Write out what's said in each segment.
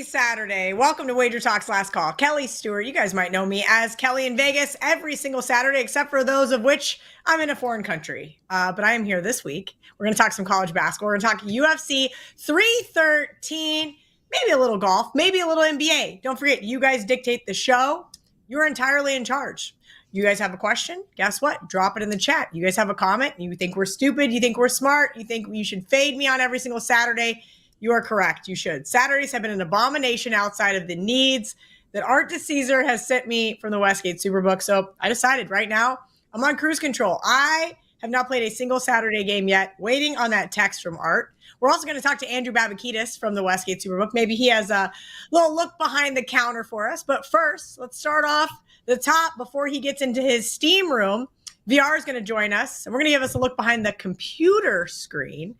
Happy Saturday. Welcome to WagerTalk's Last Call. Kelly Stewart. You guys might know me as Kelly in Vegas every single Saturday, except for those of which I'm in a foreign country. But I am here this week. We're going to talk some college basketball. We're going to talk UFC 313, maybe a little golf, maybe a little NBA. Don't forget, you guys dictate the show. You're entirely in charge. You guys have a question? Guess what? Drop it in the chat. You guys have a comment? You think we're stupid? You think we're smart? You think you should fade me on every single Saturday? You are correct. You should. Saturdays have been an abomination outside of the needs that Art DeCesar has sent me from the Westgate Superbook. So I decided right now I'm on cruise control. I have not played a single Saturday game yet, waiting on that text from Art. We're also going to talk to Andrew Babakitis from the Westgate Superbook. Maybe he has a little look behind the counter for us. But first, let's start off the top before he gets into his steam room. VR is going to join us, and we're going to give us a look behind the computer screen.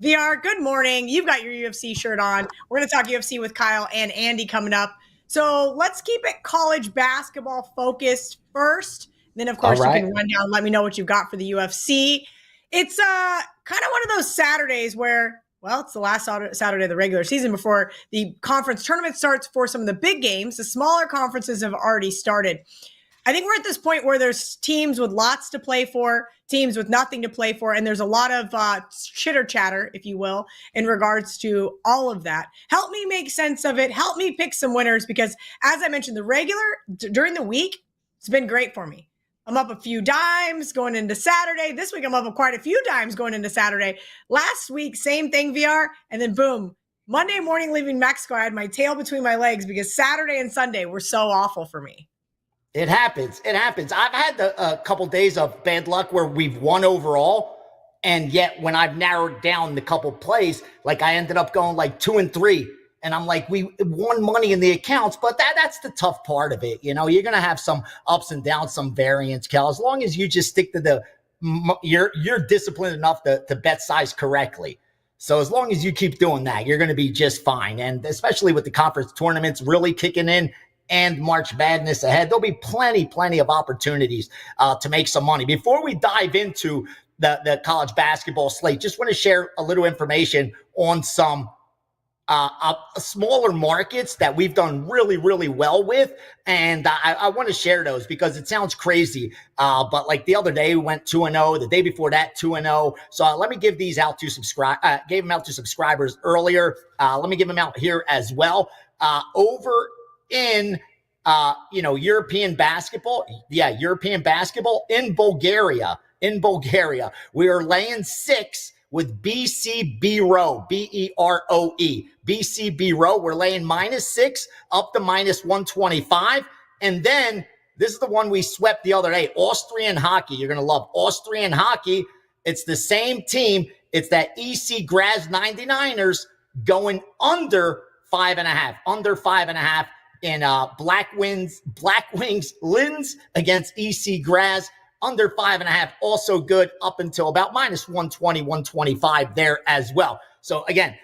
VR, good morning. You've got your UFC shirt on. We're going to talk UFC with Kyle and Andy coming up. So let's keep it college basketball focused first. Then, of course, you can run down, let me know what you've got for the UFC. It's kind of one of those Saturdays where, well, it's the last Saturday of the regular season before the conference tournament starts for some of the big games. The smaller conferences have already started. I think we're at this point where there's teams with lots to play for, teams with nothing to play for, and there's a lot of chitter chatter, if you will, in regards to all of that. Help me make sense of it. Help me pick some winners because, as I mentioned, the regular during the week, it's been great for me. I'm up a few dimes going into Saturday. This week, I'm up quite a few dimes going into Saturday. Last week, same thing, VR, and then boom, Monday morning leaving Mexico, I had my tail between my legs because Saturday and Sunday were so awful for me. It happens. It happens. I've had a couple days of bad luck where we've won overall, and yet when I've narrowed down the couple plays, like I ended up going like 2-3, and I'm like, we won money in the accounts, but that's the tough part of it. You know, you're gonna have some ups and downs, some variance, Cal. As long as you just stick to you're disciplined enough to bet size correctly. So as long as you keep doing that, you're gonna be just fine. And especially with the conference tournaments really kicking in and March Madness ahead, there'll be plenty of opportunities to make some money. Before we dive into the college basketball slate, just want to share a little information on some smaller markets that we've done really well with. And I want to share those because it sounds crazy. But like the other day we went 2-0, the day before that 2-0. So let me give these out to gave them out to subscribers earlier. Let me give them out here as well. Over in European basketball. Yeah, European basketball in Bulgaria. We are laying 6 with BC Row, BEROE. BC Row. We're laying -6 up to -125. And then this is the one we swept the other day, Austrian hockey. You're going to love Austrian hockey. It's the same team. It's that EC Graz 99ers going under 5.5 in Black Wings Linz against EC Graz, under 5.5, also good up until about -120, 125 there as well. So again,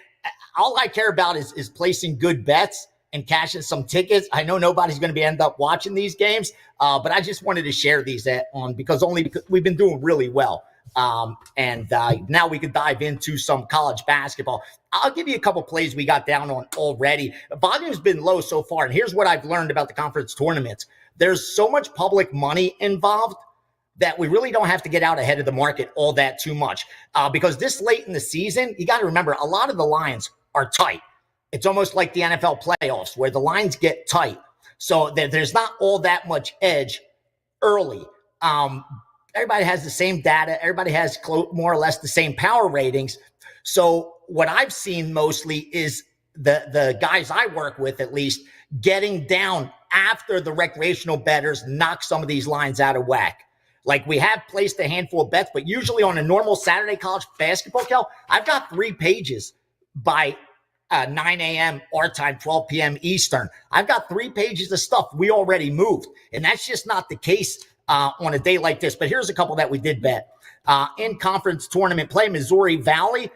all I care about is placing good bets and cashing some tickets. I know nobody's going to end up watching these games, but I just wanted to share these because we've been doing really well. And now we can dive into some college basketball. I'll give you a couple plays we got down on already. Volume's been low so far, and here's what I've learned about the conference tournaments. There's so much public money involved that we really don't have to get out ahead of the market all that too much. Because this late in the season, you got to remember, a lot of the lines are tight. It's almost like the NFL playoffs where the lines get tight. So there's not all that much edge early. Everybody has the same data. Everybody has more or less the same power ratings. So what I've seen mostly is the guys I work with, at least, getting down after the recreational bettors knock some of these lines out of whack. Like, we have placed a handful of bets, but usually on a normal Saturday college basketball, Kel, I've got 3 pages by 9 a.m. our time, 12 p.m. Eastern. I've got 3 pages of stuff we already moved, and that's just not the case on a day like this. But here's a couple that we did bet. In conference tournament play, Missouri Valley,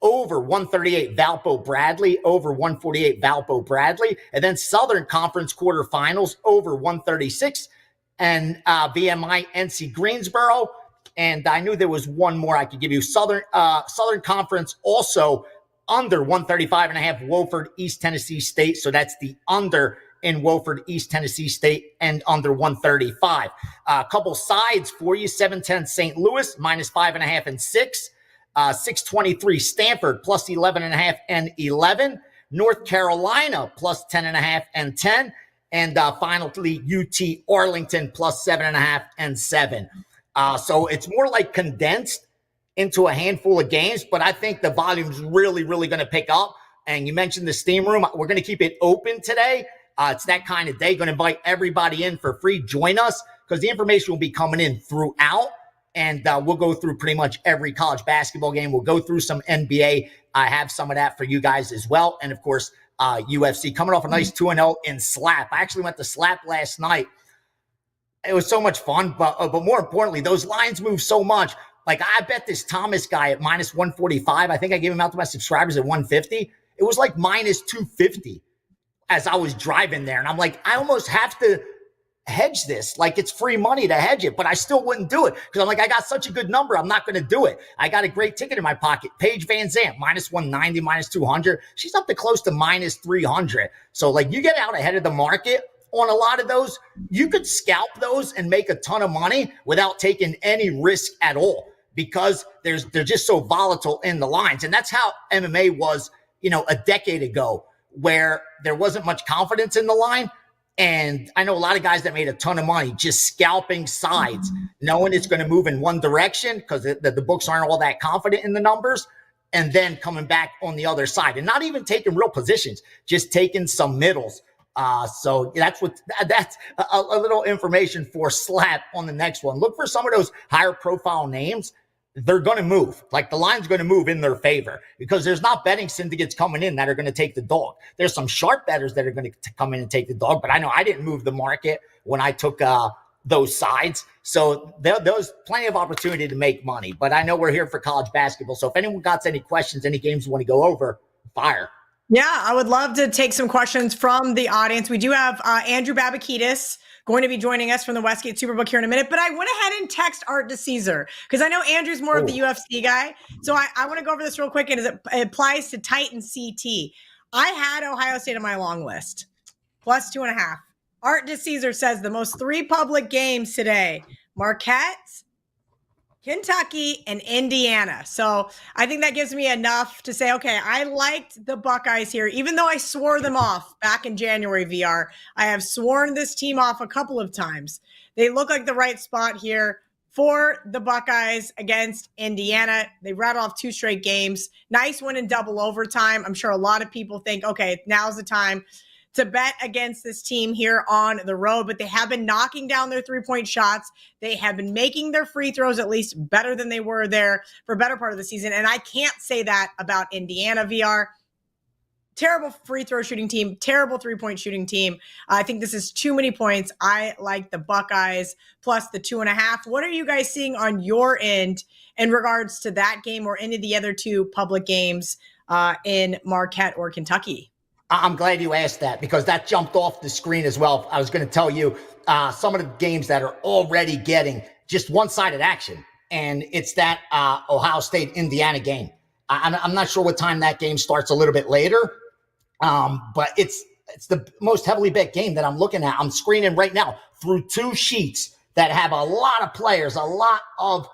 over 138 Valpo Bradley, over 148 Valpo Bradley. And then Southern Conference quarterfinals, over 136. And VMI NC Greensboro. And I knew there was one more I could give you. Southern Conference also under 135.5 Wofford, East Tennessee State. So that's the under in Wofford, East Tennessee State, and under 135. A couple sides for you. 710 St. Louis, -5.5 and 6. 623 Stanford, +11.5 and 11. North Carolina, +10.5 and 10. And finally, UT Arlington, +7.5 and 7. So it's more like condensed into a handful of games, but I think the volume's really, really going to pick up. And you mentioned the steam room. We're going to keep it open today. It's that kind of day. Going to invite everybody in for free. Join us because the information will be coming in throughout. And we'll go through pretty much every college basketball game. We'll go through some NBA. I have some of that for you guys as well. And, of course, UFC coming off a nice 2-0 in Slap. I actually went to Slap last night. It was so much fun. But more importantly, those lines move so much. Like, I bet this Thomas guy at -145. I think I gave him out to my subscribers at 150. It was like -250 as I was driving there. And I'm like, I almost have to hedge this. Like, it's free money to hedge it, but I still wouldn't do it because I'm like, I got such a good number. I'm not going to do it. I got a great ticket in my pocket. Paige Van Zandt, -190, -200. She's up to close to -300. So, like, you get out ahead of the market on a lot of those. You could scalp those and make a ton of money without taking any risk at all because they're just so volatile in the lines. And that's how MMA was, a decade ago, where there wasn't much confidence in the line. And I know a lot of guys that made a ton of money just scalping sides, knowing it's going to move in one direction because the books aren't all that confident in the numbers, and then coming back on the other side and not even taking real positions, just taking some middles. So that's a little information for Slap on the next one. Look for some of those higher profile names. They're going to move. Like, the line's going to move in their favor because there's not betting syndicates coming in that are going to take the dog. There's some sharp bettors that are going to come in and take the dog, but I know I didn't move the market when I took those sides. So there's plenty of opportunity to make money, but I know we're here for college basketball. So if anyone got any questions, any games you want to go over, fire. Yeah, I would love to take some questions from the audience. We do have Andrew Babakidis going to be joining us from the Westgate Superbook here in a minute, but I went ahead and text Art DeCesar because I know Andrew's more of the UFC guy. So I want to go over this real quick, and it applies to Titan CT. I had Ohio State on my long list, +2.5. Art DeCesar says the most 3 public games today: Marquette, Kentucky, and Indiana. So I think that gives me enough to say, okay, I liked the Buckeyes here, even though I swore them off back in January, VR. I have sworn this team off a couple of times. They look like the right spot here for the Buckeyes against Indiana. They rattled off 2 straight games. Nice win in double overtime. I'm sure a lot of people think, okay, now's the time to bet against this team here on the road, but they have been knocking down their 3-point shots. They have been making their free throws at least better than they were there for a better part of the season. And I can't say that about Indiana, VR. Terrible free throw shooting team, terrible 3-point shooting team. I think this is too many points. I like the Buckeyes plus the 2.5. What are you guys seeing on your end in regards to that game or any of the other 2 public games in Marquette or Kentucky? I'm glad you asked that because that jumped off the screen as well. I was going to tell you some of the games that are already getting just one-sided action, and it's that Ohio State-Indiana game. I'm not sure what time that game starts, a little bit later, but it's the most heavily bet game that I'm looking at. I'm screening right now through 2 sheets that have a lot of players, a lot of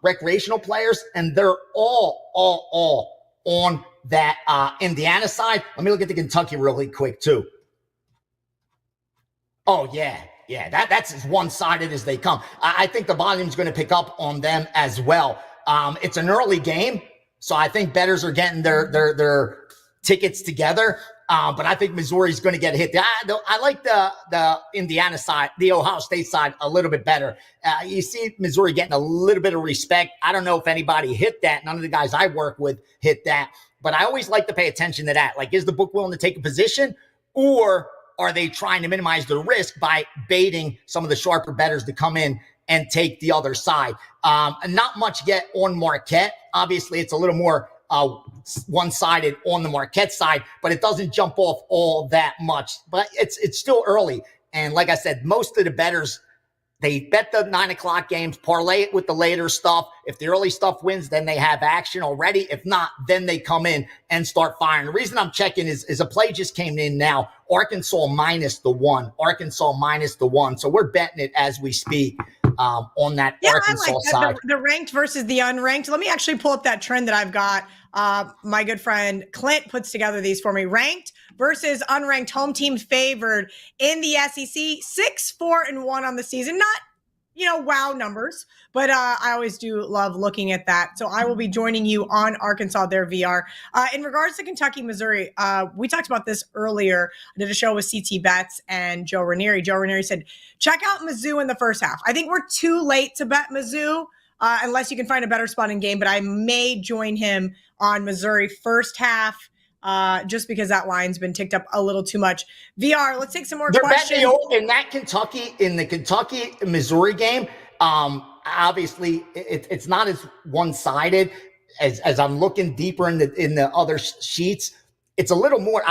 recreational players, and they're all on that Indiana side. Let me look at the Kentucky really quick too. Oh yeah, that's as one-sided as they come. I think the volume's going to pick up on them as well. It's an early game, so I think bettors are getting their tickets together. But I think Missouri's going to get hit. I like the Indiana side, the Ohio State side, a little bit better. You see Missouri getting a little bit of respect. I don't know if anybody hit that. None of the guys I work with hit that. But I always like to pay attention to that. Like, is the book willing to take a position, or are they trying to minimize the risk by baiting some of the sharper bettors to come in and take the other side? And not much yet on Marquette. Obviously, it's a little more one-sided on the Marquette side, but it doesn't jump off all that much. But it's still early. And like I said, most of the bettors They bet the 9 o'clock games, parlay it with the later stuff. If the early stuff wins, then they have action already. If not, then they come in and start firing. The reason I'm checking is a play just came in now. Arkansas minus the 1. Arkansas minus the 1. So we're betting it as we speak on that Arkansas I like that, side. the ranked versus the unranked. Let me actually pull up that trend that I've got. My good friend Clint puts together these for me. Ranked versus unranked, home team favored in the SEC, 6-4-1 on the season. Not, wow numbers, but I always do love looking at that. So I will be joining you on Arkansas there, VR. In regards to Kentucky, Missouri, we talked about this earlier. I did a show with CT Betts and Joe Ranieri. Joe Ranieri said, check out Mizzou in the first half. I think we're too late to bet Mizzou unless you can find a better spot in game, but I may join him on Missouri first half. Just because that line's been ticked up a little too much. VR, let's take some more questions. In the Kentucky Missouri game, obviously it's not as one-sided as I'm looking deeper in the other sheets. It's a little more.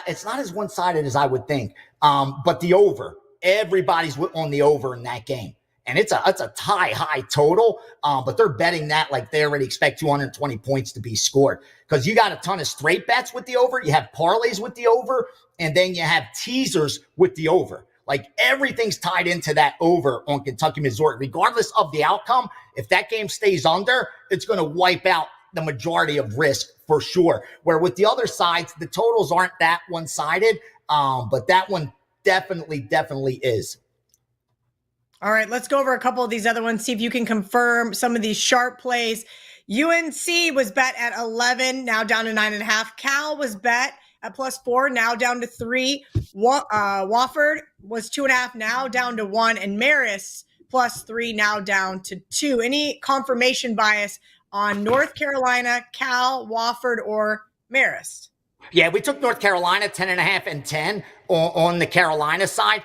It's not as one-sided as I would think. But the over, everybody's on the over in that game. And it's a high total, but they're betting that like they already expect 220 points to be scored because you got a ton of straight bets with the over. You have parlays with the over, and then you have teasers with the over. Like everything's tied into that over on Kentucky, Missouri. Regardless of the outcome, if that game stays under, it's going to wipe out the majority of risk for sure. Where with the other sides, the totals aren't that one-sided, but that one definitely is. All right, let's go over a couple of these other ones, see if you can confirm some of these sharp plays. UNC was bet at 11, now down to 9.5. Cal was bet at +4, now down to 3. Wofford was 2.5, now down to 1. And Marist +3, now down to 2. Any confirmation bias on North Carolina, Cal, Wofford, or Marist? Yeah, we took North Carolina 10.5 and 10 on the Carolina side.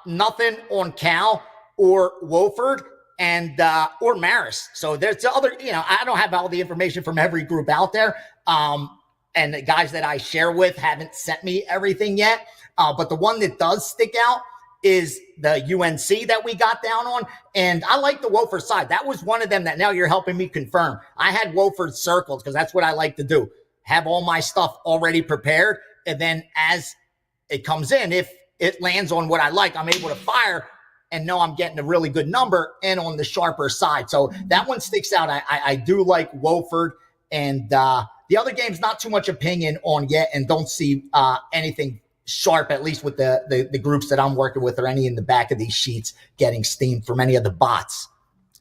Nothing on Cal or Wofford and or Marist. So there's the other, I don't have all the information from every group out there. And the guys that I share with haven't sent me everything yet. But the one that does stick out is the UNC that we got down on. And I like the Wofford side. That was one of them that now you're helping me confirm. I had Wofford circled because that's what I like to do. Have all my stuff already prepared. And then as it comes in, if it lands on what I like, I'm able to fire and know I'm getting a really good number and on the sharper side. So that one sticks out. I do like Wofford, and the other game's not too much opinion on yet, and don't see anything sharp, at least with the groups that I'm working with or any in the back of these sheets getting steamed from any of the bots.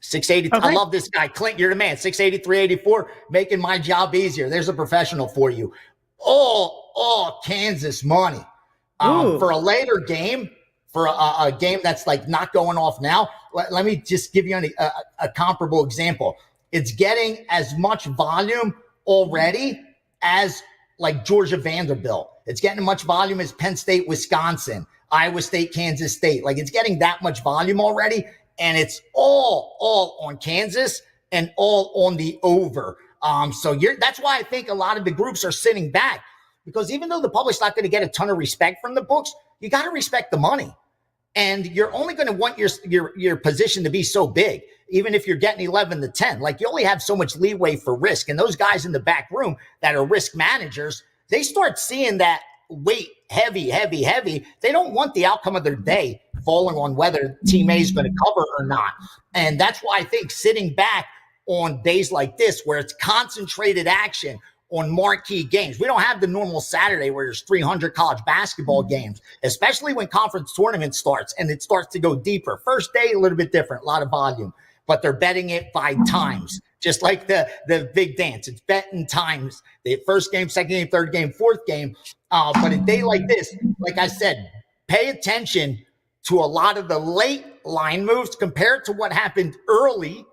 680. Okay. I love this guy. Clint, you're the man. 683.84, making my job easier. There's a professional for you. All Kansas money. For a later game, for a game that's like not going off now, let me just give you a comparable example. It's getting as much volume already as like Georgia Vanderbilt. It's getting as much volume as Penn State, Wisconsin, Iowa State, Kansas State. Like it's getting that much volume already, and it's all on Kansas and all on the over. So that's why I think a lot of the groups are sitting back. Because even though the public's not going to get a ton of respect from the books, you got to respect the money. And you're only going to want your position to be so big, even if you're getting 11 to 10. Like you only have so much leeway for risk. And those guys in the back room that are risk managers, they start seeing that weight heavy. They don't want the outcome of their day falling on whether team A is going to cover or not. And that's why I think sitting back on days like this, where it's concentrated action on marquee games. We don't have the normal Saturday where there's 300 college basketball games, especially when conference tournament starts and it starts to go deeper. First day, a little bit different, a lot of volume, but they're betting it by times, just like the big dance. It's betting times, the first game, second game, third game, fourth game. But a day like this, like I said, pay attention to a lot of the late line moves compared to what happened early.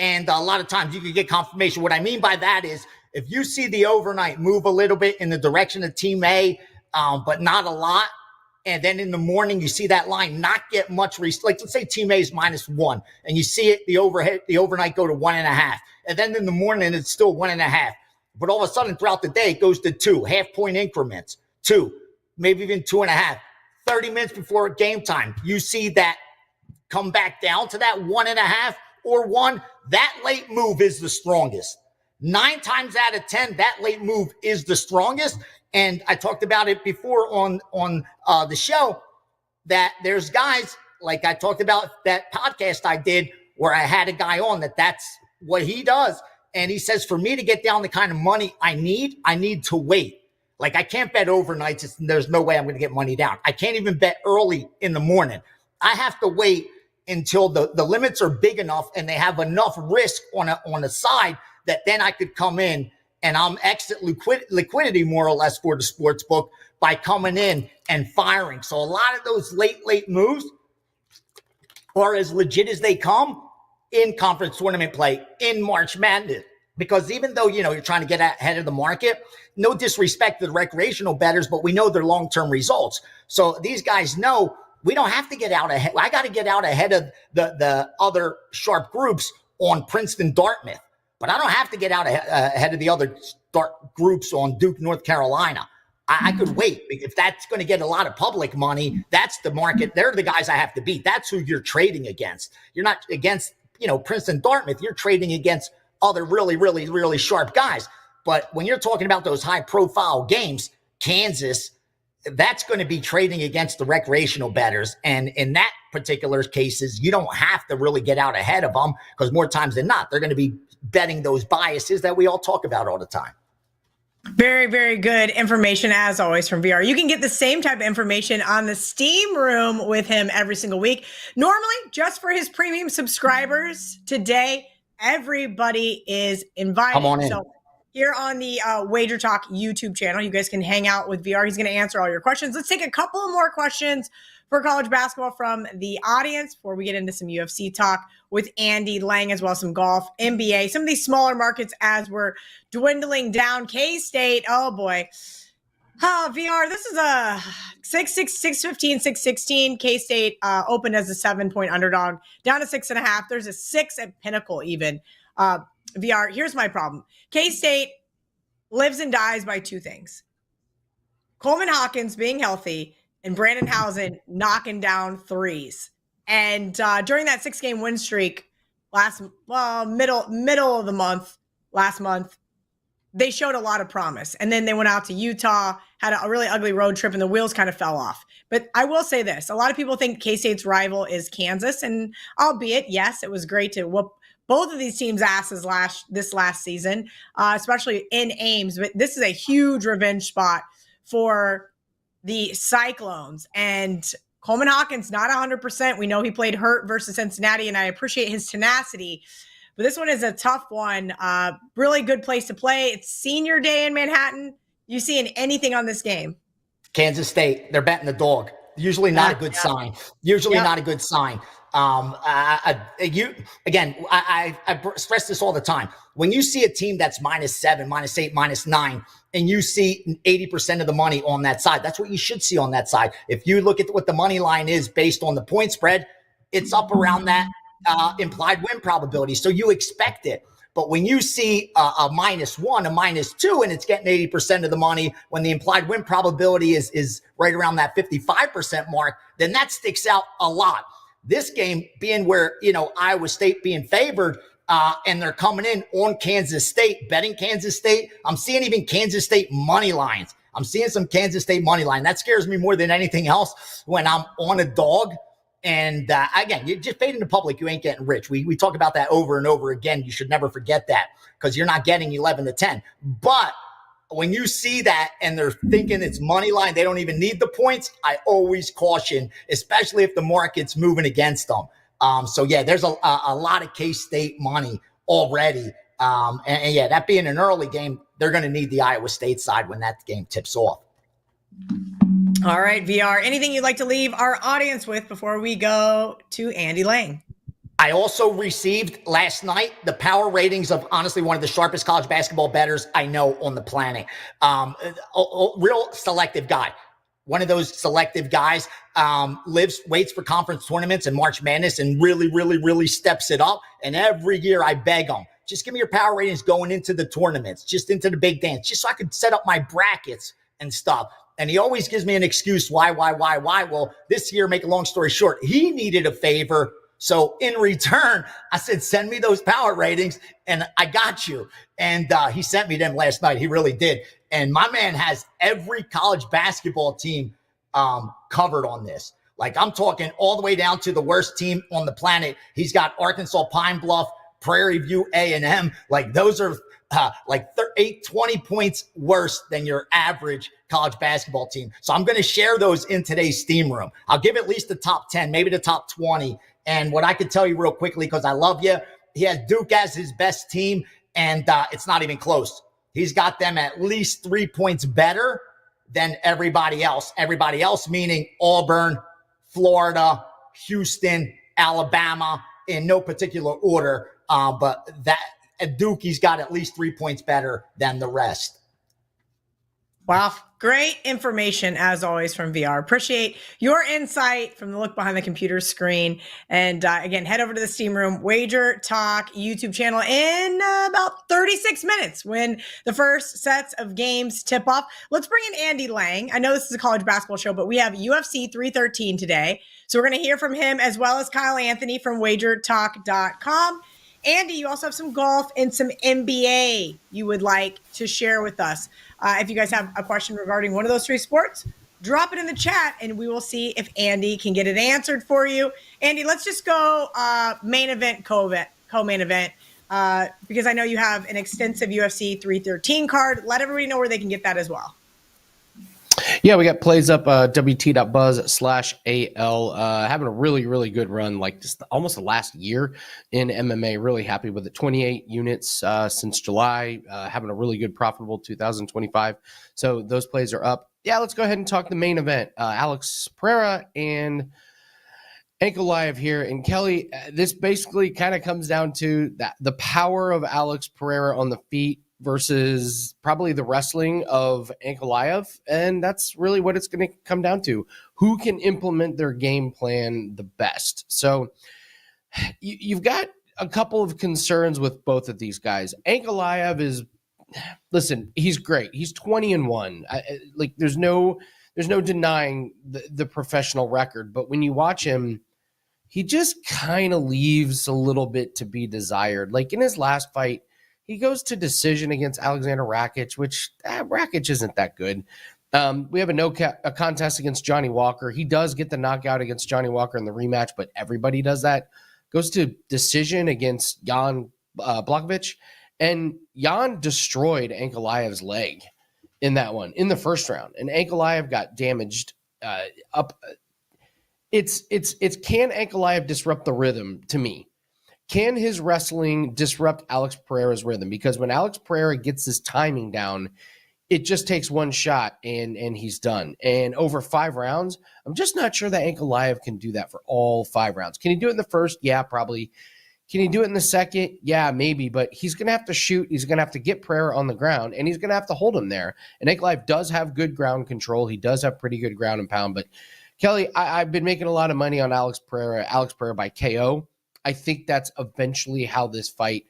And a lot of times you can get confirmation. What I mean by that is, if you see the overnight move a little bit in the direction of team A, but not a lot, and then in the morning you see that line not get much, like let's say team A is -1, and you see it, the overnight go to 1.5, and then in the morning it's still 1.5, but all of a sudden throughout the day it goes to 2 half-point increments, 2, maybe even 2.5. 30 minutes before game time, you see that come back down to that 1.5 or 1, that late move is the strongest. 9 times out of 10, that late move is the strongest. And I talked about it before on the show that there's guys, like I talked about that podcast I did where I had a guy on that's what he does. And he says, for me to get down the kind of money I need to wait. Like I can't bet overnights. There's no way I'm going to get money down. I can't even bet early in the morning. I have to wait until the limits are big enough and they have enough risk on the side that then I could come in and I'm exit liquidity more or less for the sports book by coming in and firing. So a lot of those late moves are as legit as they come in conference tournament play in March Madness. Because even though, you're trying to get ahead of the market, no disrespect to the recreational bettors, but we know their long-term results. So these guys know we don't have to get out ahead. I got to get out ahead of the other sharp groups on Princeton, Dartmouth. But I don't have to get out ahead of the other groups on Duke, North Carolina. I could wait. If that's going to get a lot of public money, that's the market. They're the guys I have to beat. That's who you're trading against. You're not against, Princeton, Dartmouth. You're trading against other really, really, really sharp guys. But when you're talking about those high-profile games, Kansas, that's going to be trading against the recreational bettors. And in that particular cases, you don't have to really get out ahead of them because more times than not, they're going to be betting those biases that we all talk about all the time. Very, very good information as always from VR. You can get the same type of information on the Steam Room with him every single week. Normally, just for his premium subscribers, today, everybody is invited. Come on in. So here on the WagerTalk YouTube channel, you guys can hang out with VR. He's going to answer all your questions. Let's take a couple of more questions for college basketball from the audience before we get into some UFC talk with Andy Lang, as well as some golf, NBA, some of these smaller markets as we're dwindling down. K-State, oh boy. VR, this is a 6-15, 6-16. K-State opened as a 7-point underdog, down to 6.5. There's a 6 at Pinnacle even. VR, here's my problem. K-State lives and dies by 2 things. Coleman Hawkins being healthy and Brandon Housen knocking down threes. And during that 6-game win streak middle of the month, last month, they showed a lot of promise. And then they went out to Utah, had a really ugly road trip, and the wheels kind of fell off. But I will say this. A lot of people think K-State's rival is Kansas. And albeit, yes, it was great to whoop both of these teams' asses this last season, especially in Ames. But this is a huge revenge spot for the Cyclones. And Coleman Hawkins, not 100%. We know he played hurt versus Cincinnati, and I appreciate his tenacity. But this one is a tough one. Really good place to play. It's senior day in Manhattan. You seeing anything on this game? Kansas State, they're betting the dog. Usually not a good sign. Usually not a good sign. I stress this all the time. When you see a team that's -7, -8, -9, and you see 80% of the money on that side, that's what you should see on that side. If you look at what the money line is based on the point spread, it's up around that implied win probability. So you expect it. But when you see a -1, a -2, and it's getting 80% of the money, when the implied win probability is right around that 55% mark, then that sticks out a lot. This game being where, Iowa State being favored, and they're coming in on Kansas State, betting Kansas State. I'm seeing even Kansas State money lines. I'm seeing some Kansas State money line. That scares me more than anything else when I'm on a dog. And again, you just fade in the public, you ain't getting rich. We talk about that over and over again. You should never forget that because you're not getting 11 to 10. But when you see that and they're thinking it's money line, they don't even need the points, I always caution, especially if the market's moving against them. So yeah, there's a lot of K-State money already. And yeah, that being an early game, they're going to need the Iowa State side when that game tips off. All right, VR, anything you'd like to leave our audience with before we go to Andy Lang? I also received last night the power ratings of honestly one of the sharpest college basketball bettors I know on the planet. Real selective guy. One of those selective guys, waits for conference tournaments and March Madness and really, really, really steps it up. And every year I beg him, just give me your power ratings going into the tournaments, just into the big dance, just so I could set up my brackets and stuff. And he always gives me an excuse. Why? Well, this year, make a long story short, he needed a favor. So in return, I said, send me those power ratings and I got you. And he sent me them last night. He really did. And my man has every college basketball team covered on this. Like, I'm talking all the way down to the worst team on the planet. He's got Arkansas Pine Bluff, Prairie View A&M. Like, those are 20 points worse than your average college basketball team. So I'm going to share those in today's steam room. I'll give at least the top 10, maybe the top 20. And what I can tell you real quickly, because I love you, he has Duke as his best team, and it's not even close. He's got them at least 3 points better than everybody else. Everybody else meaning Auburn, Florida, Houston, Alabama, in no particular order. But that at Duke, he's got at least 3 points better than the rest. Wow. Great information, as always, from VR. Appreciate your insight from the look behind the computer screen. And again, head over to the Steam Room Wager Talk YouTube channel in about 36 minutes when the first sets of games tip off. Let's bring in Andy Lang. I know this is a college basketball show, but we have UFC 313 today. So we're going to hear from him as well as Kyle Anthony from WagerTalk.com. Andy, you also have some golf and some NBA you would like to share with us. If you guys have a question regarding one of those three sports, drop it in the chat and we will see if Andy can get it answered for you. Andy, let's just go main event, co-main event, because I know you have an extensive UFC 313 card. Let everybody know where they can get that as well. Yeah, we got plays up wt.buzz/AL. Having a really, really good run, like just almost the last year in MMA. Really happy with it. 28 units since July. Having a really good, profitable 2025. So those plays are up. Yeah, let's go ahead and talk the main event. Alex Pereira and Ankalaev here. And Kelly, this basically kind of comes down to that the power of Alex Pereira on the feet versus probably the wrestling of Ankalaev. And that's really what it's going to come down to. Who can implement their game plan the best? So you've got a couple of concerns with both of these guys. Ankalaev is, listen, he's great. He's 20-1. Like there's no denying the professional record. But when you watch him, he just kind of leaves a little bit to be desired. Like in his last fight, he goes to decision against Alexander Rakic, which Rakic isn't that good. We have a contest against Johnny Walker. He does get the knockout against Johnny Walker in the rematch, but everybody does that. Goes to decision against Jan Blachowicz, and Jan destroyed Ankalaev's leg in that one in the first round, and Ankalaev got damaged up. It's can Ankalaev disrupt the rhythm to me? Can his wrestling disrupt Alex Pereira's rhythm? Because when Alex Pereira gets his timing down, it just takes one shot and he's done. And over 5 rounds, I'm just not sure that Ankalaev can do that for all 5 rounds. Can he do it in the first? Yeah, probably. Can he do it in the second? Yeah, maybe. But he's going to have to shoot. He's going to have to get Pereira on the ground, and he's going to have to hold him there. And Ankalaev does have good ground control. He does have pretty good ground and pound. But, Kelly, I've been making a lot of money on Alex Pereira by KO. I think that's eventually how this fight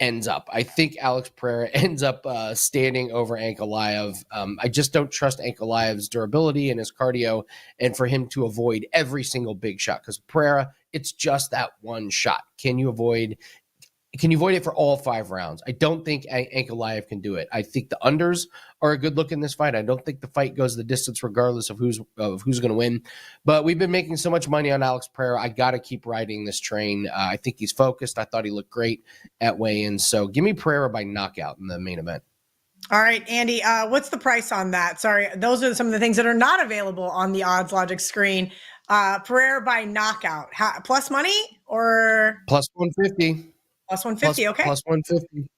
ends up. I think Alex Pereira ends up standing over Ankalaev. I just don't trust Ankalaev's durability and his cardio, and for him to avoid every single big shot. Because Pereira, it's just that one shot. Can you avoid it for all 5 rounds? I don't think Ankalaev can do it. I think the unders are a good look in this fight. I don't think the fight goes the distance regardless of who's going to win. But we've been making so much money on Alex Pereira. I got to keep riding this train. I think he's focused. I thought he looked great at weigh-in. So give me Pereira by knockout in the main event. All right, Andy, what's the price on that? Sorry, those are some of the things that are not available on the Odds Logic screen. Pereira by knockout. Plus money or? Plus 150. Plus 150, okay. Plus 150.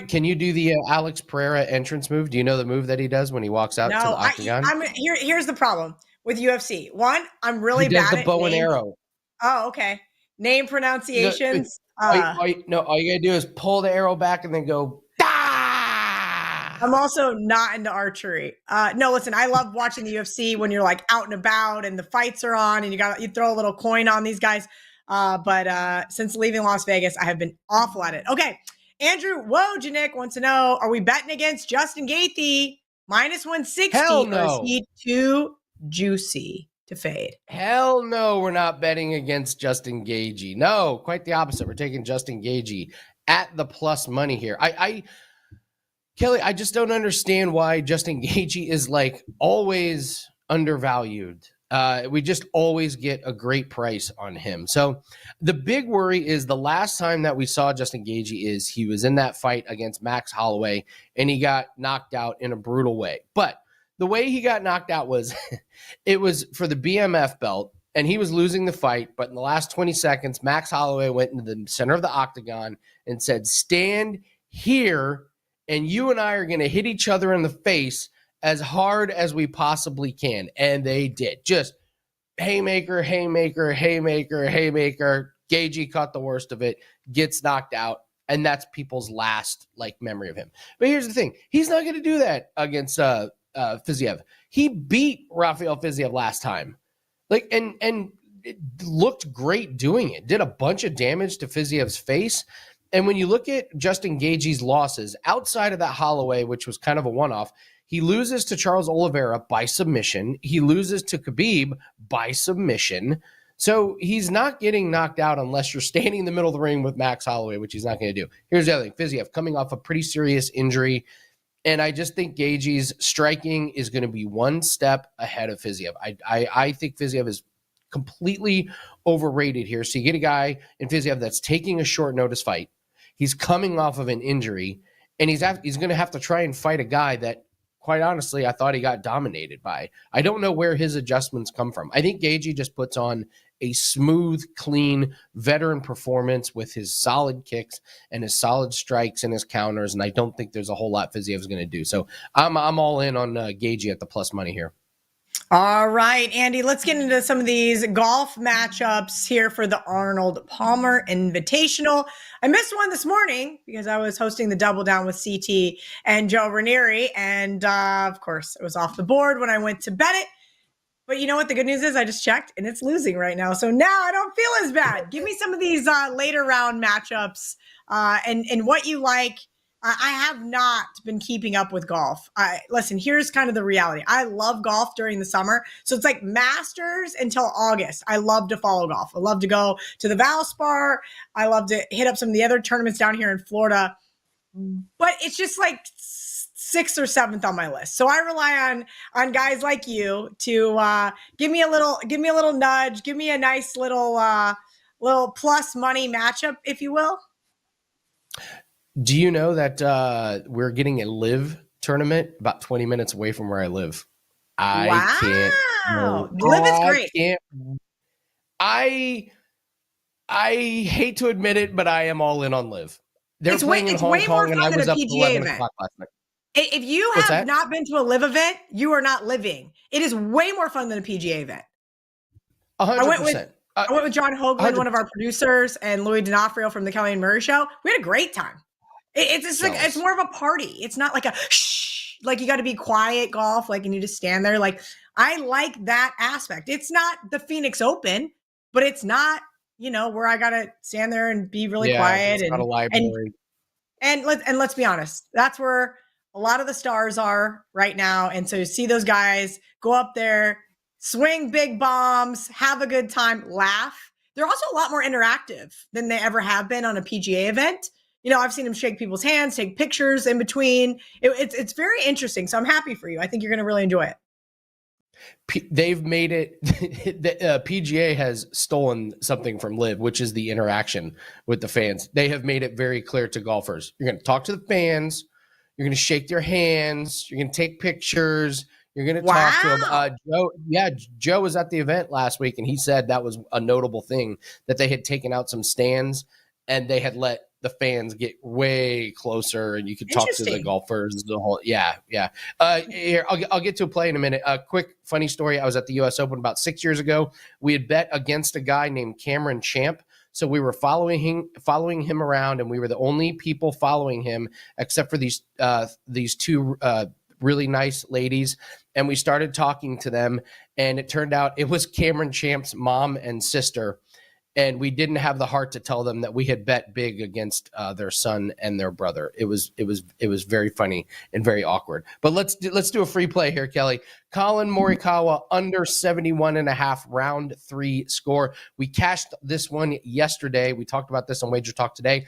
Can you do the Alex Pereira entrance move? Do you know the move that he does when he walks out to the octagon? Here's the problem with UFC. One, I'm really bad at the bow and arrow. Oh, okay. Name pronunciations. All you gotta do is pull the arrow back and then go. Dah! I'm also not into archery. No, listen, I love watching the UFC when you're like out and about and the fights are on and you throw a little coin on these guys. But since leaving Las Vegas, I have been awful at it. Okay. Andrew Wojcicki wants to know, are we betting against Justin Gaethje Minus 160. Hell Or is no. he too juicy to fade? Hell no, we're not betting against Justin Gaethje. No, quite the opposite. We're taking Justin Gaethje at the plus money here. Kelly, I just don't understand why Justin Gaethje is like always undervalued. We just always get a great price on him. So the big worry is the last time that we saw Justin Gaethje is he was in that fight against Max Holloway and he got knocked out in a brutal way. But the way he got knocked out was it was for the BMF belt and he was losing the fight. But in the last 20 seconds, Max Holloway went into the center of the octagon and said, "Stand here and you and I are going to hit each other in the face as hard as we possibly can." And they did. Just haymaker, haymaker, haymaker, haymaker. Gaethje caught the worst of it, gets knocked out, and that's people's last memory of him. But here's the thing. He's not going to do that against Fiziev. He beat Rafael Fiziev last time. And it looked great doing it. Did a bunch of damage to Fiziev's face. And when you look at Justin Gaethje's losses outside of that Holloway, which was kind of a one-off, he loses to Charles Oliveira by submission. He loses to Khabib by submission. So he's not getting knocked out unless you're standing in the middle of the ring with Max Holloway, which he's not going to do. Here's the other thing. Fiziev coming off a pretty serious injury. And I just think Gaethje's striking is going to be one step ahead of Fiziev. I think Fiziev is completely overrated here. So you get a guy in Fiziev that's taking a short notice fight. He's coming off of an injury, and he's going to have to try and fight a guy that, quite honestly, I thought he got dominated by. I don't know where his adjustments come from. I think Gaethje just puts on a smooth, clean, veteran performance with his solid kicks and his solid strikes and his counters, and I don't think there's a whole lot Fiziev's going to do. So I'm all in on Gaethje at the plus money here. All right, Andy, let's get into some of these golf matchups here for the Arnold Palmer Invitational. I missed one this morning because I was hosting the Double Down with CT and Joe Ranieri. And of course, it was off the board when I went to bet it. But you know what? The good news is I just checked and it's losing right now. So now I don't feel as bad. Give me some of these later round matchups and what you like. I have not been keeping up with golf. Listen, here's kind of the reality. I love golf during the summer. So it's like Masters until August. I love to follow golf. I love to go to the Valspar. I love to hit up some of the other tournaments down here in Florida. But it's just like 6th or 7th on my list. So I rely on guys like you to give me a little nudge, give me a nice little plus money matchup, if you will. Do you know that we're getting a live tournament about 20 minutes away from where I live? Wow. Can't. Live is great. I hate to admit it, but I am all in on live. They're playing in Hong Kong, and I was up at 11 o'clock last night. If you have not been to a live event, you are not living. It is way more fun than a PGA event. 100%. I went with John Hoagland, 100%. one of our producers, and Louis D'Onofrio from the Kelly and Murray Show. We had a great time. It's more of a party. It's not like a shh, like you got to be quiet golf, like you need to stand there. Like I like that aspect. It's not the Phoenix Open, but it's not, where I got to stand there and be really quiet. It's not a library. And let's be honest, that's where a lot of the stars are right now. And so you see those guys go up there, swing big bombs, have a good time, laugh. They're also a lot more interactive than they ever have been on a PGA event. I've seen them shake people's hands, take pictures in between. It's very interesting. So I'm happy for you. I think you're going to really enjoy it. They've made it. The PGA has stolen something from Live, which is the interaction with the fans. They have made it very clear to golfers. You're going to talk to the fans. You're going to shake their hands. You're going to take pictures. You're going to talk to them. Joe was at the event last week, and he said that was a notable thing, that they had taken out some stands and they had let the fans get way closer, and you could talk to the golfers. The whole, yeah. Here, I'll get to a play in a minute. A quick funny story. I was at the U.S. Open about 6 years ago. We had bet against a guy named Cameron Champ. So we were following him around, and we were the only people following him except for these two really nice ladies. And we started talking to them, and it turned out it was Cameron Champ's mom and sister. and we didn't have the heart to tell them that we had bet big against their son and their brother. It was very funny and very awkward. But let's do a free play here, Kelly. Colin Morikawa under 71.5 round 3 score. We cashed this one yesterday. We talked about this on WagerTalk today.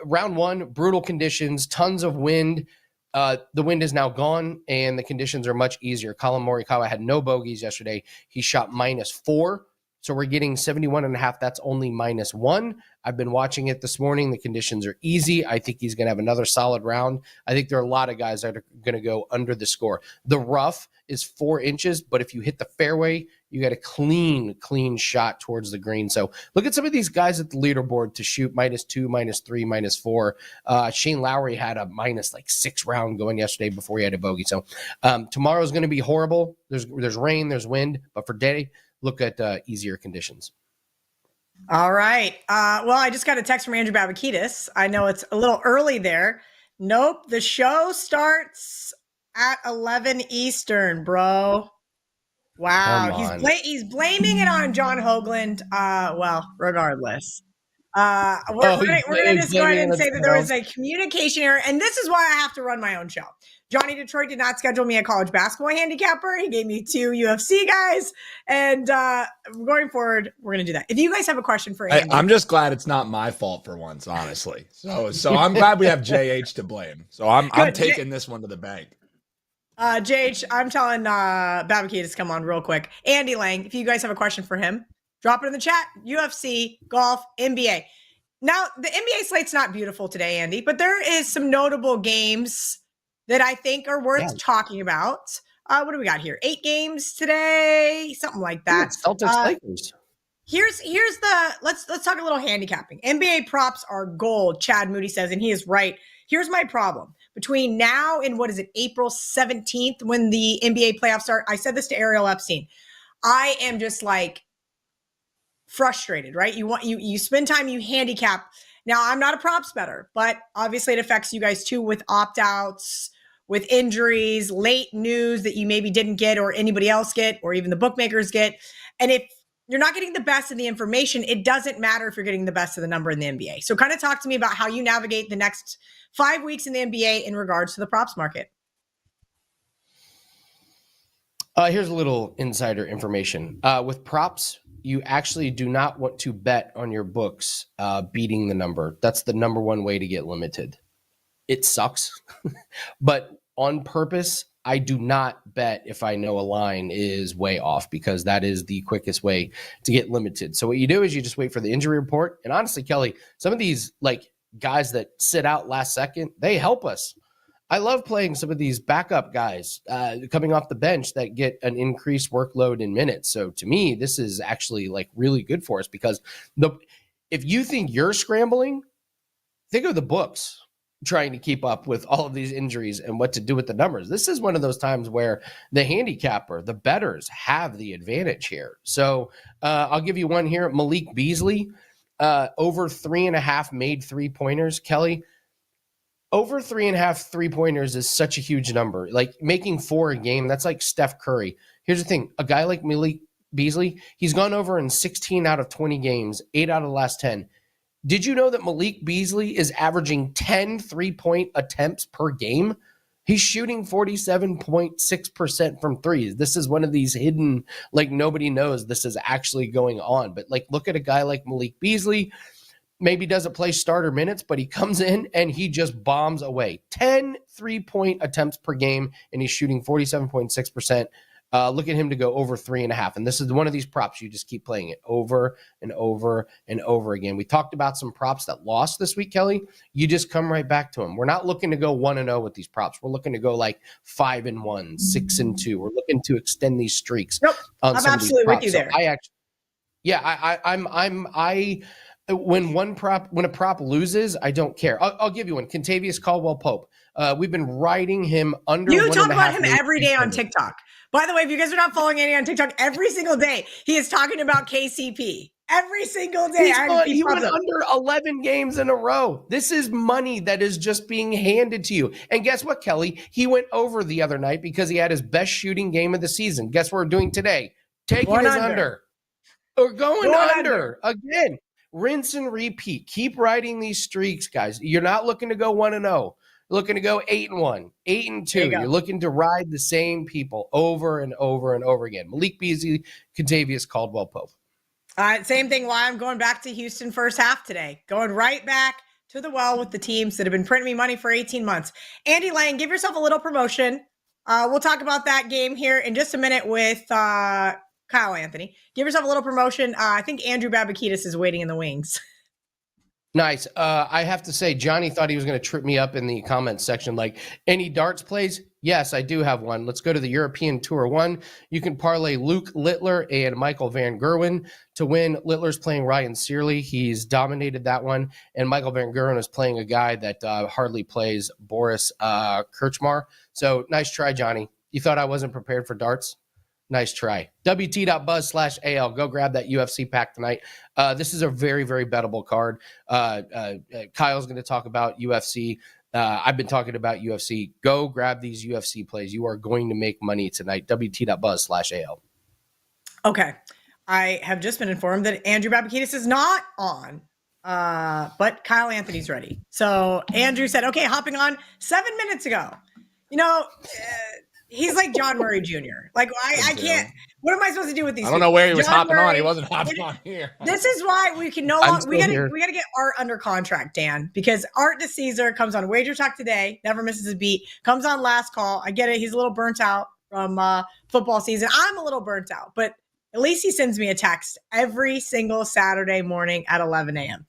Round 1, brutal conditions, tons of wind. The wind is now gone and the conditions are much easier. Colin Morikawa had no bogeys yesterday. He shot -4. So we're getting 71.5. That's only -1. I've been watching it this morning. The conditions are easy. I think he's going to have another solid round. I think there are a lot of guys that are going to go under the score. The rough is 4 inches, but if you hit the fairway, you got a clean shot towards the green. So look at some of these guys at the leaderboard to shoot -2, -3, -4. Shane Lowry had a -6 round going yesterday before he had a bogey. So tomorrow's going to be horrible. There's rain, there's wind, but for today, look at easier conditions. All right. Well, I just got a text from Andrew Babakitis. I know it's a little early there. Nope. The show starts at 11 Eastern, bro. Wow. He's blaming it on John Hoagland. Well, regardless. We're going to just go ahead and say that there was a communication error. And this is why I have to run my own show. Johnny Detroit did not schedule me a college basketball handicapper. He gave me 2 UFC guys. And going forward, we're going to do that. If you guys have a question for Andy. I'm just glad it's not my fault for once, honestly. So I'm glad we have JH to blame. So I'm taking this one to the bank. JH, I'm telling Babakitis to come on real quick. Andy Lang, if you guys have a question for him, drop it in the chat. UFC, golf, NBA. Now, the NBA slate's not beautiful today, Andy, but there is some notable games that I think are worth talking about. What do we got here? 8 games today, something like that. Celtics Lakers. Here's the let's talk a little handicapping. NBA props are gold, Chad Moody says, and he is right. Here's my problem. Between now and April 17th, when the NBA playoffs start, I said this to Ariel Epstein. I am just frustrated, right? You spend time, you handicap. Now, I'm not a props bettor, but obviously it affects you guys too with opt-outs, with injuries, late news that you maybe didn't get or anybody else get, or even the bookmakers get. And if you're not getting the best of the information, it doesn't matter if you're getting the best of the number in the NBA. So kind of talk to me about how you navigate the next 5 weeks in the NBA in regards to the props market. Here's a little insider information. With props, you actually do not want to bet on your books beating the number. That's the number one way to get limited. It sucks, but on purpose, I do not bet if I know a line is way off, because that is the quickest way to get limited. So what you do is you just wait for the injury report. And honestly, Kelly, some of these guys that sit out last second, they help us. I love playing some of these backup guys coming off the bench that get an increased workload in minutes. So to me, this is actually really good for us, because if you think you're scrambling, think of the books trying to keep up with all of these injuries and what to do with the numbers. This is one of those times where the handicapper, the bettors, have the advantage here. So I'll give you one here. Malik Beasley, over 3.5 made 3-pointers. Kelly, over 3.5 3-pointers is such a huge number. Making 4 a game, that's like Steph Curry. Here's the thing. A guy like Malik Beasley, he's gone over in 16 out of 20 games, 8 out of the last 10. Did you know that Malik Beasley is averaging 10 3-point attempts per game? He's shooting 47.6% from threes. This is one of these hidden, nobody knows this is actually going on. But look at a guy like Malik Beasley, maybe doesn't play starter minutes, but he comes in and he just bombs away. 10 3-point attempts per game, and he's shooting 47.6%. Look at him to go over 3.5. And this is one of these props. You just keep playing it over and over and over again. We talked about some props that lost this week, Kelly. You just come right back to them. We're not looking to go 1-0 with these props. We're looking to go 5-1, 6-2. We're looking to extend these streaks. Nope. I'm absolutely with you there. When a prop loses, I don't care. I'll give you one. Contavious Caldwell Pope. We've been riding him under. You talk about him every day on TikTok. By the way, if you guys are not following Andy on TikTok, every single day he is talking about KCP. Every single day. He went under 11 games in a row. This is money that is just being handed to you. And guess what, Kelly? He went over the other night because he had his best shooting game of the season. Guess what we're doing today? Taking his under. Or going under. Again, rinse and repeat. Keep riding these streaks, guys. You're not looking to go 1-0. You're looking to go 8-1, 8-2. You're looking to ride the same people over and over and over again. Malik Beasley, Contavious Caldwell-Pope. Same thing why I'm going back to Houston first half today. Going right back to the well with the teams that have been printing me money for 18 months. Andy Lang, give yourself a little promotion. We'll talk about that game here in just a minute with Kyle Anthony. Give yourself a little promotion. I think Andrew Babakitis is waiting in the wings. Nice. I have to say, Johnny thought he was going to trip me up in the comments section. Like, any darts plays? Yes, I do have one. Let's go to the European Tour 1. You can parlay Luke Littler and Michael Van Gerwen to win. Littler's playing Ryan Searle. He's dominated that one. And Michael Van Gerwen is playing a guy that hardly plays, Boris Kirchmar. So nice try, Johnny. You thought I wasn't prepared for darts? Nice try. WT.buzz/AL. Go grab that UFC pack tonight. This is a very, very bettable card. Kyle's going to talk about UFC. I've been talking about UFC. Go grab these UFC plays. You are going to make money tonight. WT.buzz/AL. Okay. I have just been informed that Andrew Babakitis is not on, but Kyle Anthony's ready. So Andrew said, okay, hopping on 7 minutes ago. He's like John Murray Jr. Like, I can't. What am I supposed to do with these? I don't know where he was hopping Murray, on. He wasn't hopping on here. This is why we can no longer. We gotta get Art under contract, Dan, because Art DeCesar comes on WagerTalk today. Never misses a beat. Comes on Last Call. I get it. He's a little burnt out from football season. I'm a little burnt out, but at least he sends me a text every single Saturday morning at 11 a.m.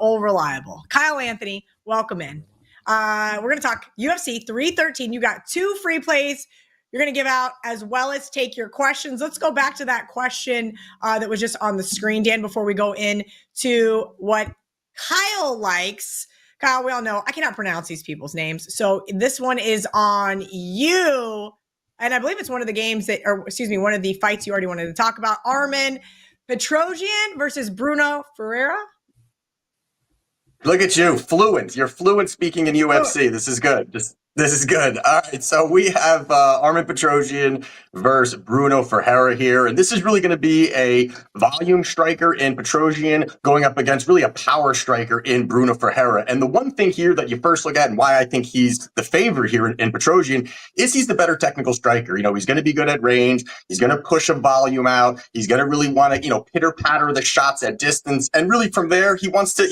All reliable. Kyle Anthony, welcome in. We're going to talk UFC 313. You got 2 free plays you're going to give out, as well as take your questions. Let's go back to that question that was just on the screen, Dan, before we go into what Kyle likes. Kyle, we all know I cannot pronounce these people's names. So this one is on you. And I believe it's one of the one of the fights you already wanted to talk about. Armen Petrosyan versus Bruno Ferreira. Look at you, fluent. You're fluent speaking in UFC. This is good. This is good. All right, so we have Armen Petrosyan versus Bruno Ferreira here, and this is really going to be a volume striker in Petrosyan going up against really a power striker in Bruno Ferreira. And the one thing here that you first look at and why I think he's the favorite here in Petrosyan is he's the better technical striker. He's going to be good at range. He's going to push a volume out. He's going to really want to, pitter-patter the shots at distance. And really from there, he wants to,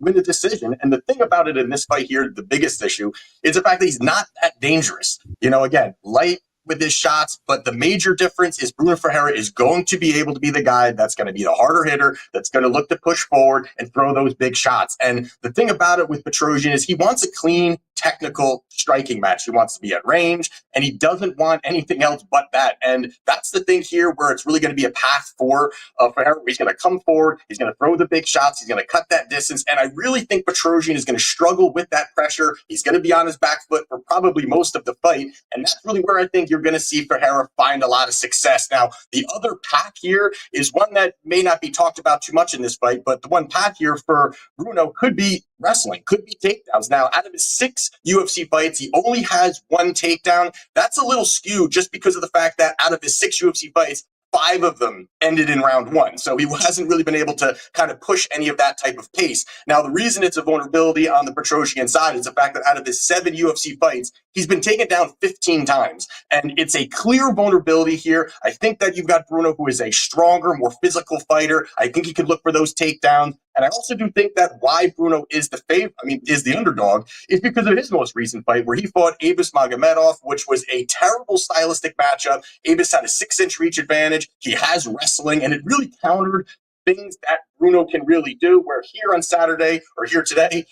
win the decision. And the thing about it in this fight here, the biggest issue, is the fact that he's not that dangerous. Again, light with his shots, but the major difference is Bruno Ferreira is going to be able to be the guy that's going to be the harder hitter, that's going to look to push forward and throw those big shots. And the thing about it with Petrosyan is he wants a clean, technical striking match. He wants to be at range, and he doesn't want anything else but that. And that's the thing here where it's really going to be a path for Ferreira, where he's going to come forward, he's going to throw the big shots, he's going to cut that distance. And I really think Petrosyan is going to struggle with that pressure. He's going to be on his back foot for probably most of the fight. And that's really where I think you're going to see Ferreira find a lot of success. Now, the other path here is one that may not be talked about too much in this fight, but the one path here for Bruno could be wrestling, could be takedowns. Now, out of his 6 UFC fights, he only has 1 takedown. That's a little skewed just because of the fact that out of his 6 UFC fights, 5 of them ended in round 1. So he hasn't really been able to kind of push any of that type of pace. Now, the reason it's a vulnerability on the Petrosyan side is the fact that out of his 7 UFC fights, he's been taken down 15 times. And it's a clear vulnerability here. I think that you've got Bruno, who is a stronger, more physical fighter. I think he could look for those takedowns. And I also do think that why Bruno is is the underdog, is because of his most recent fight where he fought Abus Magomedov, which was a terrible stylistic matchup. Abus had a 6-inch reach advantage. He has wrestling, and it really countered things that Bruno can really do, where here on Saturday, or here today,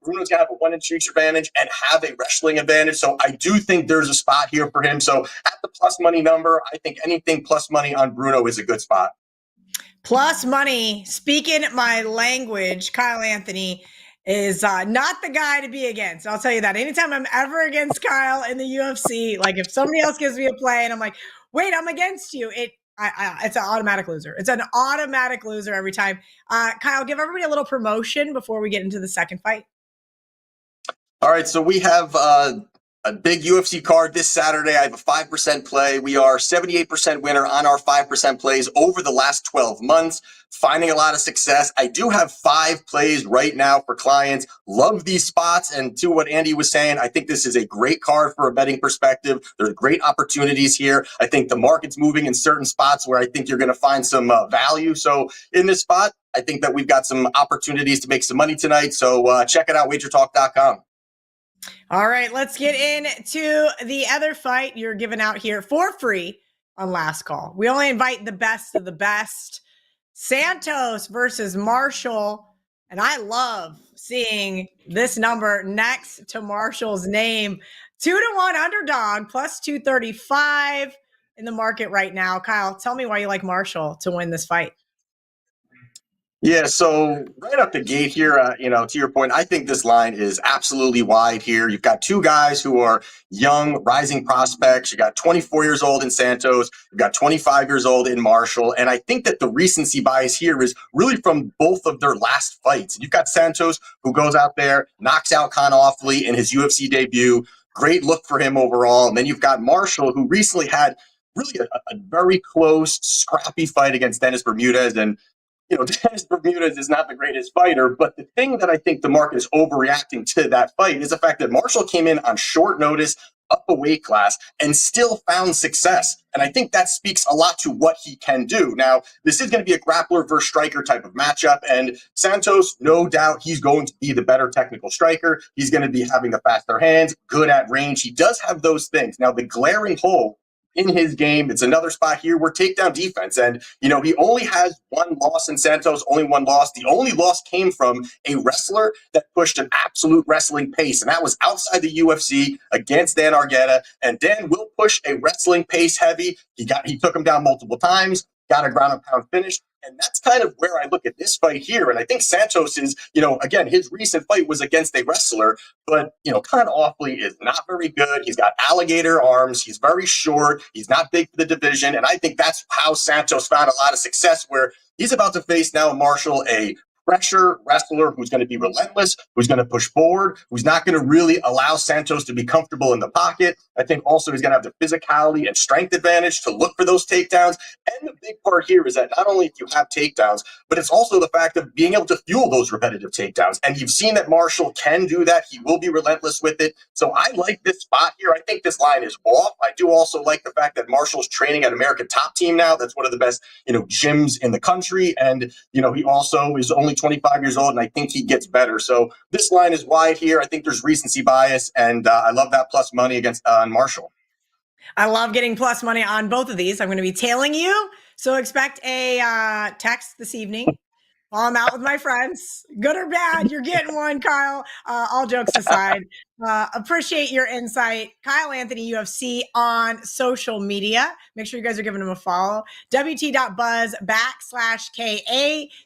Bruno's going to have a 1-inch reach advantage and have a wrestling advantage. So I do think there's a spot here for him. So at the plus money number, I think anything plus money on Bruno is a good spot. Plus money, speaking my language, Kyle Anthony is not the guy to be against. I'll tell you that. Anytime I'm ever against Kyle in the UFC, like if somebody else gives me a play and I'm like, wait, I'm against you, it's an automatic loser. It's an automatic loser every time. Kyle, give everybody a little promotion before we get into the second fight. All right, so we have a big UFC card this Saturday. I have a 5% play. We are 78% winner on our 5% plays over the last 12 months, finding a lot of success. I do have 5 plays right now for clients. Love these spots. And to what Andy was saying, I think this is a great card for a betting perspective. There's great opportunities here. I think the market's moving in certain spots where I think you're going to find some value. So in this spot, I think that we've got some opportunities to make some money tonight. So check it out, WagerTalk.com. All right, let's get into the other fight you're giving out here for free on Last Call. We only invite the best of the best. Santos versus Marshall. And I love seeing this number next to Marshall's name. 2-1 underdog plus 235 in the market right now. Kyle, tell me why you like Marshall to win this fight. Yeah, so right up the gate here, to your point, I think this line is absolutely wide here. You've got 2 guys who are young, rising prospects. You got 24 years old in Santos. You've got 25 years old in Marshall. And I think that the recency bias here is really from both of their last fights. You've got Santos, who goes out there, knocks out Con Offley in his UFC debut. Great look for him overall. And then you've got Marshall, who recently had really a very close, scrappy fight against Dennis Bermudez. And Dennis Bermudez is not the greatest fighter, but the thing that I think the market is overreacting to that fight is the fact that Marshall came in on short notice, up a weight class, and still found success. And I think that speaks a lot to what he can do. Now, this is going to be a grappler versus striker type of matchup, and Santos, no doubt, he's going to be the better technical striker. He's going to be having the faster hands, good at range. He does have those things. Now, the glaring hole in his game, it's another spot here where takedown defense. And, he only has 1 loss in Santos, only 1 loss. The only loss came from a wrestler that pushed an absolute wrestling pace. And that was outside the UFC against Dan Argueta. And Dan will push a wrestling pace heavy. He took him down multiple times, got a ground and pound finish. And that's kind of where I look at this fight here. And I think Santos is, again, his recent fight was against a wrestler, but, Con Offley is not very good. He's got alligator arms. He's very short. He's not big for the division. And I think that's how Santos found a lot of success, where he's about to face now Marshall, a pressure wrestler who's going to be relentless, who's going to push forward, who's not going to really allow Santos to be comfortable in the pocket. I think also he's going to have the physicality and strength advantage to look for those takedowns. And the big part here is that not only do you have takedowns, but it's also the fact of being able to fuel those repetitive takedowns. And you've seen that Marshall can do that. He will be relentless with it. So I like this spot here. I think this line is off. I do also like the fact that Marshall's training at American Top Team now. That's one of the best, gyms in the country. And, he also is only 25 years old, and I think he gets better. So this line is wide here. I think there's recency bias, and I love that plus money against Marshall. I love getting plus money on both of these. I'm going to be tailing you, so expect a text this evening while I'm out with my friends. Good or bad, you're getting one, Kyle. All jokes aside, appreciate your insight. Kyle Anthony UFC on social media. Make sure you guys are giving him a follow. WT.buzz/KA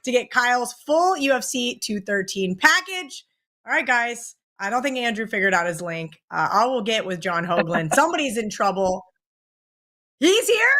to get Kyle's full UFC 213 package. All right, guys. I don't think Andrew figured out his link. I will get with John Hoagland. Somebody's in trouble. He's here?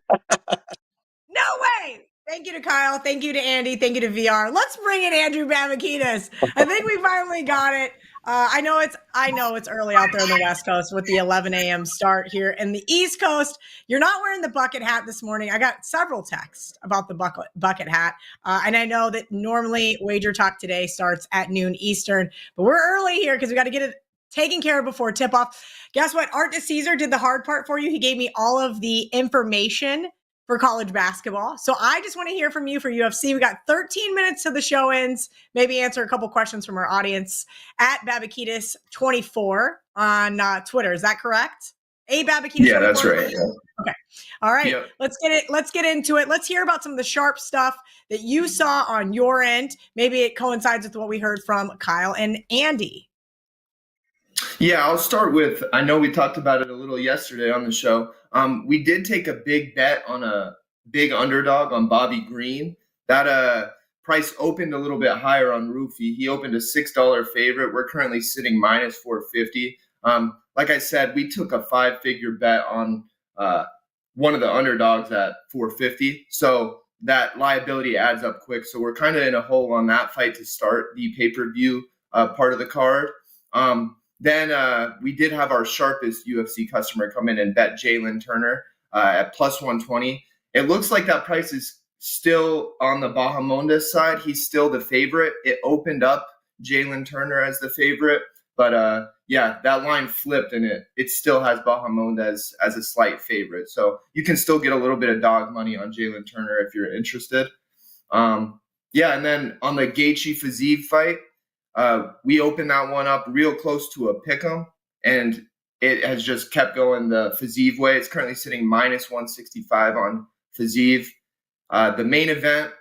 No way. Thank you to Kyle. Thank you to Andy. Thank you to VR. Let's bring in Andrew Bamakitas. I think we finally got it. I know it's early out there on the West Coast with the 11 a.m. start here in the East Coast. You're not wearing the bucket hat this morning. I got several texts about the bucket hat. And I know that normally Wager Talk today starts at noon Eastern, but we're early here because we got to get it taken care of before tip off. Guess what? Art DeCesar did the hard part for you. He gave me all of the information for college basketball. So I just want to hear from you for UFC. We got 13 minutes till the show ends. Maybe answer a couple questions from our audience at Babakitis24 on Twitter. Is that correct? Babakitis24? Yeah, that's right. Yeah. Okay. All right. Yep. Let's get into it. Let's hear about some of the sharp stuff that you saw on your end. Maybe it coincides with what we heard from Kyle and Andy. Yeah, I'll start with, I know we talked about it a little yesterday on the show. We did take a big bet on a big underdog on Bobby Green. That price opened a little bit higher on Roofy. He opened a $6 favorite. We're currently sitting minus 450. Like I said, we took a 5-figure bet on one of the underdogs at 450. So that liability adds up quick. So we're kind of in a hole on that fight to start the pay-per-view part of the card. Then we did have our sharpest UFC customer come in and bet Jalen Turner at plus 120. It looks like that price is still on the Bahamondes side. He's still the favorite. It opened up Jalen Turner as the favorite, but yeah, that line flipped and it still has Bahamondes as a slight favorite. So you can still get a little bit of dog money on Jalen Turner if you're interested. Yeah, and then on the Gaethje Fiziev fight, we opened that one up real close to a pick'em, and it has just kept going the Fiziev way. It's currently sitting minus 165 on Fiziev. The main event,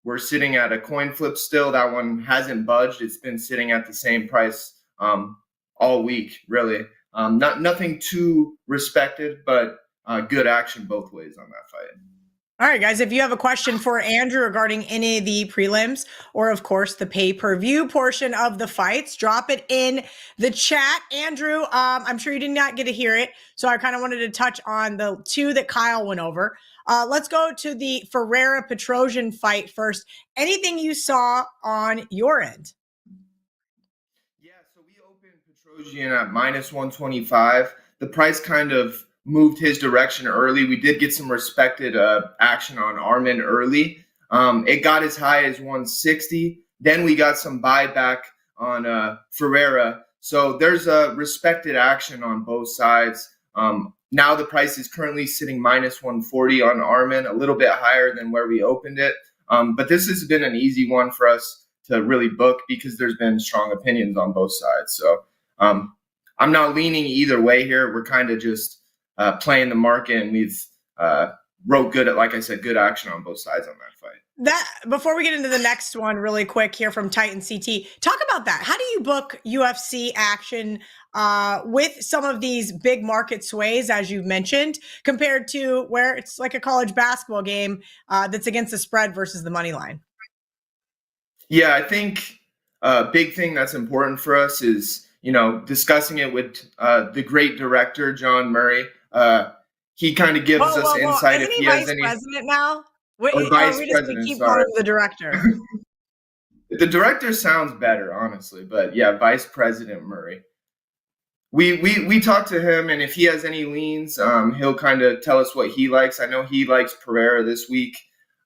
we're sitting at a coin flip still. That one hasn't budged. It's been sitting at the same price all week, really. Nothing too respected, but good action both ways on that fight. All right, guys, if you have a question for Andrew regarding any of the prelims or, of course, the pay-per-view portion of the fights, drop it in the chat. Andrew, I'm sure you did not get to hear it, so I kind of wanted to touch on the two that Kyle went over. Let's go to the Ferreira-Petrosian fight first. Anything you saw on your end? Yeah, so we opened Petrosian at minus 125. The price kind of moved his direction early. We did get some respected action on Armin early. It got as high as 160. Then we got some buyback on Ferreira. So there's a respected action on both sides. Now the price is currently sitting minus 140 on Armin, a little bit higher than where we opened it. But this has been an easy one for us to really book because there's been strong opinions on both sides. So I'm not leaning either way here. We're kind of just playing the market, and we've wrote good, like I said, good action on both sides on that fight. That before we get into the next one, really quick here from Titan CT, talk about that. How do you book UFC action with some of these big market sways, as you mentioned, compared to where it's like a college basketball game that's against the spread versus the money line? Yeah, I think a big thing that's important for us is, discussing it with the great director, John Murray. He kind of gives us insight. Isn't if he he has vice any president now? vice we president, just keep sorry. calling him the director. The director sounds better, honestly, but yeah, Vice President Murray. We talked to him, and if he has any leans, he'll kind of tell us what he likes. I know he likes Pereira this week.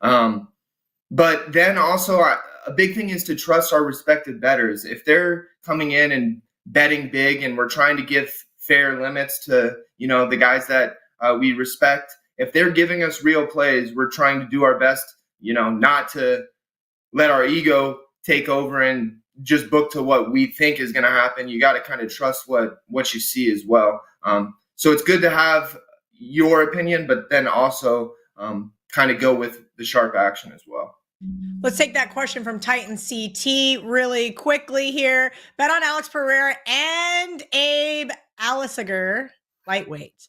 But then also a big thing is to trust our respected bettors. If they're coming in and betting big and we're trying to give fair limits to, the guys that we respect, if they're giving us real plays, we're trying to do our best, not to let our ego take over and just book to what we think is going to happen. You got to kind of trust what you see as well. So it's good to have your opinion, but then also kind of go with the sharp action as well. Let's take that question from Titan CT really quickly here. Bet on Alex Pereira and Abe Alisiger, lightweight.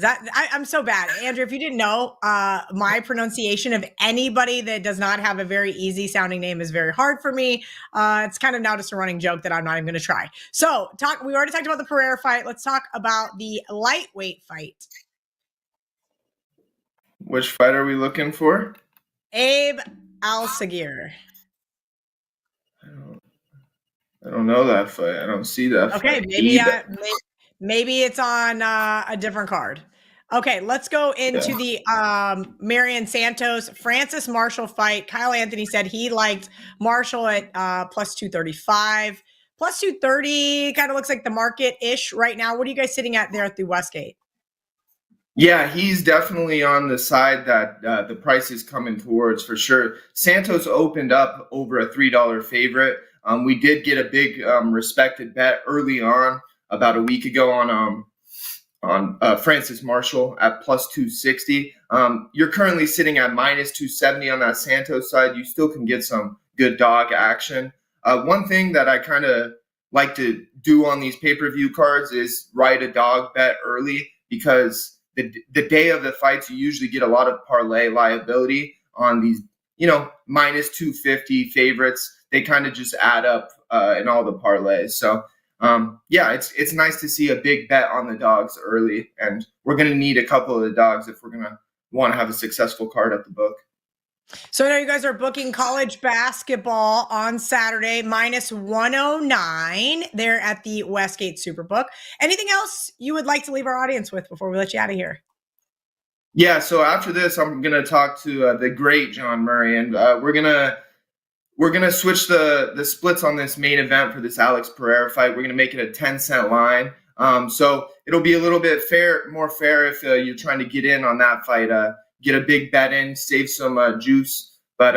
I'm so bad. Andrew, if you didn't know, my pronunciation of anybody that does not have a very easy sounding name is very hard for me. It's kind of now just a running joke that I'm not even going to try. So we already talked about the Pereira fight. Let's talk about the lightweight fight. Which fight are we looking for? Abe Alisiger. I don't know that fight. I don't see that okay, fight. Maybe it's on a different card. Okay, let's go into the Marion Santos Francis Marshall fight. Kyle Anthony said he liked Marshall at plus 235. Plus 230 kind of looks like the market-ish right now. What are you guys sitting at there at the Westgate? Yeah, he's definitely on the side that the price is coming towards for sure. Santos opened up over a $3 favorite. We did get a big respected bet early on about a week ago on Francis Marshall at plus 260. You're currently sitting at minus 270 on that Santos side. You still can get some good dog action. One thing that I kind of like to do on these pay-per-view cards is write a dog bet early, because the day of the fights, you usually get a lot of parlay liability on these, minus 250 favorites. They kind of just add up in all the parlays. So, it's nice to see a big bet on the dogs early, and we're going to need a couple of the dogs if we're going to want to have a successful card at the book. So I know you guys are booking college basketball on Saturday, minus 109 there at the Westgate Superbook. Anything else you would like to leave our audience with before we let you out of here? Yeah, so after this, I'm gonna talk to the great John Murray, and we're gonna switch the splits on this main event for this Alex Pereira fight. We're gonna make it a 10-cent line, so it'll be a little bit more fair if you're trying to get in on that fight. Get a big bet in, save some juice. But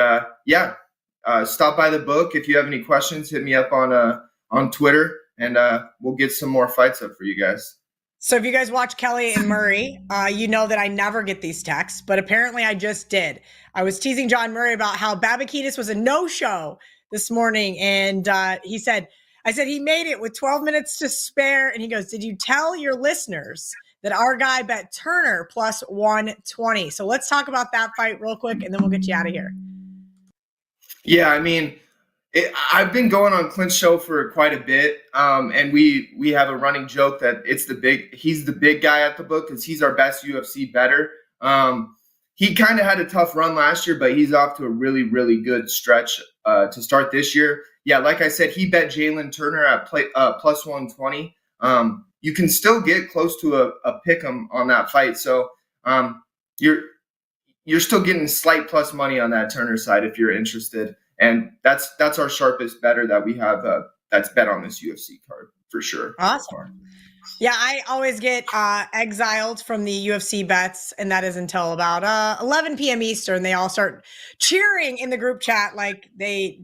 stop by the book if you have any questions. Hit me up on Twitter, and we'll get some more fights up for you guys. So if you guys watch Kelly and Murray, you know that I never get these texts, but apparently I just did. I was teasing John Murray about how Babakitis was a no-show this morning, and I said he made it with 12 minutes to spare, and he goes, did you tell your listeners that our guy bet Turner plus 120? So let's talk about that fight real quick, and then we'll get you out of here. Yeah, I mean, I've been going on Clint's show for quite a bit, and we have a running joke that he's the big guy at the book because he's our best UFC bettor. He kind of had a tough run last year, but he's off to a really, really good stretch to start this year. Yeah, like I said, he bet Jalen Turner at plus 120. You can still get close to a pick 'em on that fight, so you're still getting slight plus money on that Turner side if you're interested. And that's our sharpest bettor that we have that's bet on this UFC card for sure. Awesome. Yeah, I always get exiled from the UFC bets, and that is until about 11 p.m. Eastern. They all start cheering in the group chat like they,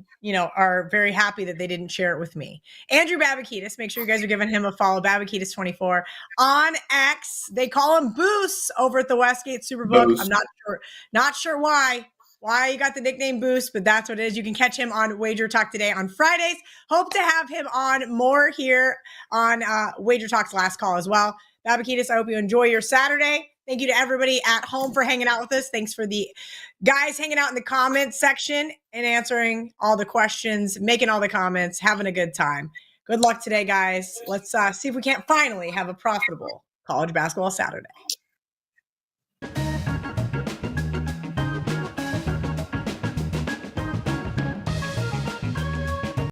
are very happy that they didn't share it with me. Andrew Babakitis, make sure you guys are giving him a follow, Babakitis24 on X. They call him Boost over at the Westgate Superbook. Boost. I'm not sure why you got the nickname Boost, but that's what it is. You can catch him on Wager Talk today on Fridays. Hope to have him on more here on Wager Talk's last call as well. Babakitis, I hope you enjoy your Saturday. Thank you to everybody at home for hanging out with us. Thanks for the guys hanging out in the comments section and answering all the questions, making all the comments, having a good time. Good luck today, guys. Let's see if we can't finally have a profitable college basketball Saturday.